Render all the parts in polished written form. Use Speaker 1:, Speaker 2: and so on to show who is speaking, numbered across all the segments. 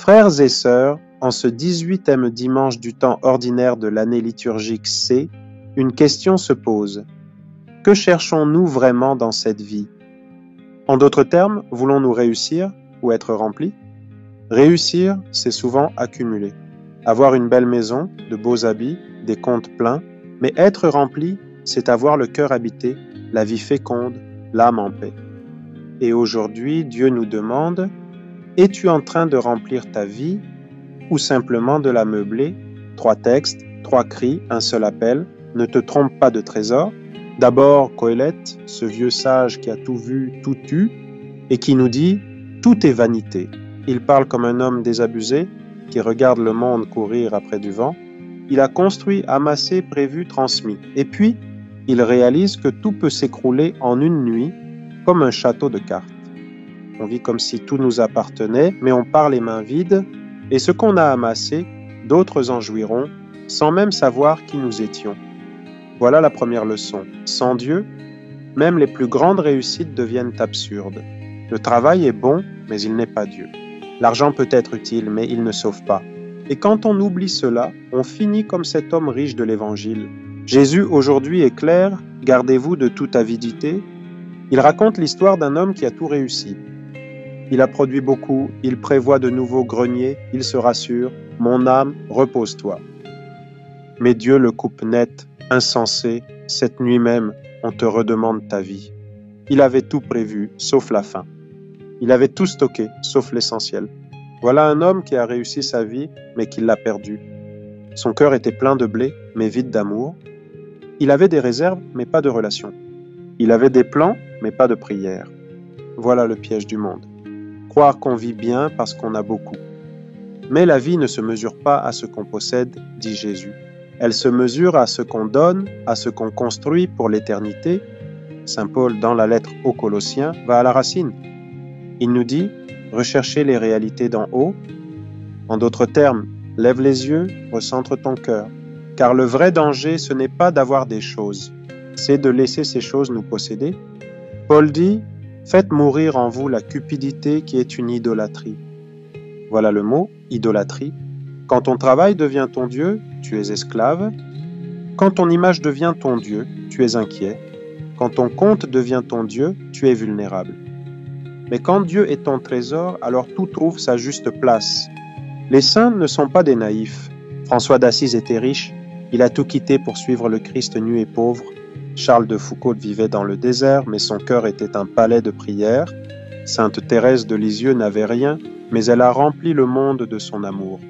Speaker 1: Frères et sœurs, en ce 18e dimanche du temps ordinaire de l'année liturgique C, une question se pose. Que cherchons-nous vraiment dans cette vie? En d'autres termes, voulons-nous réussir ou être remplis? Réussir, c'est souvent accumuler. Avoir une belle maison, de beaux habits, des comptes pleins, mais être rempli, c'est avoir le cœur habité, la vie féconde, l'âme en paix. Et aujourd'hui, Dieu nous demande: es-tu en train de remplir ta vie ou simplement de la meubler? 3 textes, 3 cris, un seul appel. Ne te trompe pas de trésor. D'abord, Coëlette, ce vieux sage qui a tout vu, tout eu, et qui nous dit « Tout est vanité ». Il parle comme un homme désabusé qui regarde le monde courir après du vent. Il a construit, amassé, prévu, transmis. Et puis, il réalise que tout peut s'écrouler en une nuit, comme un château de cartes. On vit comme si tout nous appartenait, mais on part les mains vides, et ce qu'on a amassé, d'autres en jouiront, sans même savoir qui nous étions. Voilà la première leçon. Sans Dieu, même les plus grandes réussites deviennent absurdes. Le travail est bon, mais il n'est pas Dieu. L'argent peut être utile, mais il ne sauve pas. Et quand on oublie cela, on finit comme cet homme riche de l'Évangile. Jésus aujourd'hui est clair, gardez-vous de toute avidité. Il raconte l'histoire d'un homme qui a tout réussi. Il a produit beaucoup, il prévoit de nouveaux greniers, il se rassure, mon âme, repose-toi. Mais Dieu le coupe net, insensé, cette nuit même, on te redemande ta vie. Il avait tout prévu, sauf la fin. Il avait tout stocké, sauf l'essentiel. Voilà un homme qui a réussi sa vie, mais qui l'a perdu. Son cœur était plein de blé, mais vide d'amour. Il avait des réserves, mais pas de relations. Il avait des plans, mais pas de prière. Voilà le piège du monde. Croire qu'on vit bien parce qu'on a beaucoup. Mais la vie ne se mesure pas à ce qu'on possède, dit Jésus. Elle se mesure à ce qu'on donne, à ce qu'on construit pour l'éternité. Saint Paul, dans la lettre aux Colossiens, va à la racine. Il nous dit, recherchez les réalités d'en haut. En d'autres termes, lève les yeux, recentre ton cœur. Car le vrai danger, ce n'est pas d'avoir des choses, c'est de laisser ces choses nous posséder. Paul dit, faites mourir en vous la cupidité qui est une idolâtrie. Voilà le mot, idolâtrie. Quand ton travail devient ton Dieu, tu es esclave. Quand ton image devient ton Dieu, tu es inquiet. Quand ton compte devient ton Dieu, tu es vulnérable. Mais quand Dieu est ton trésor, alors tout trouve sa juste place. Les saints ne sont pas des naïfs. François d'Assise était riche, il a tout quitté pour suivre le Christ nu et pauvre. Charles de Foucauld vivait dans le désert, mais son cœur était un palais de prière. Sainte Thérèse de Lisieux n'avait rien, mais elle a rempli le monde de son amour.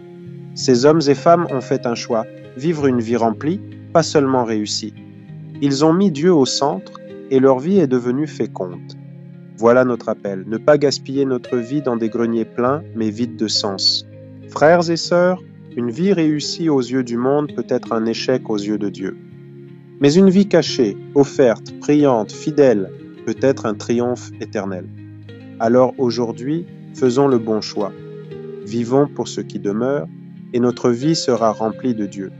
Speaker 1: Ces hommes et femmes ont fait un choix, vivre une vie remplie, pas seulement réussie. Ils ont mis Dieu au centre et leur vie est devenue féconde. Voilà notre appel, ne pas gaspiller notre vie dans des greniers pleins, mais vides de sens. Frères et sœurs, une vie réussie aux yeux du monde peut être un échec aux yeux de Dieu. Mais une vie cachée, offerte, priante, fidèle, peut être un triomphe éternel. Alors aujourd'hui, faisons le bon choix. Vivons pour ce qui demeure, et notre vie sera remplie de Dieu.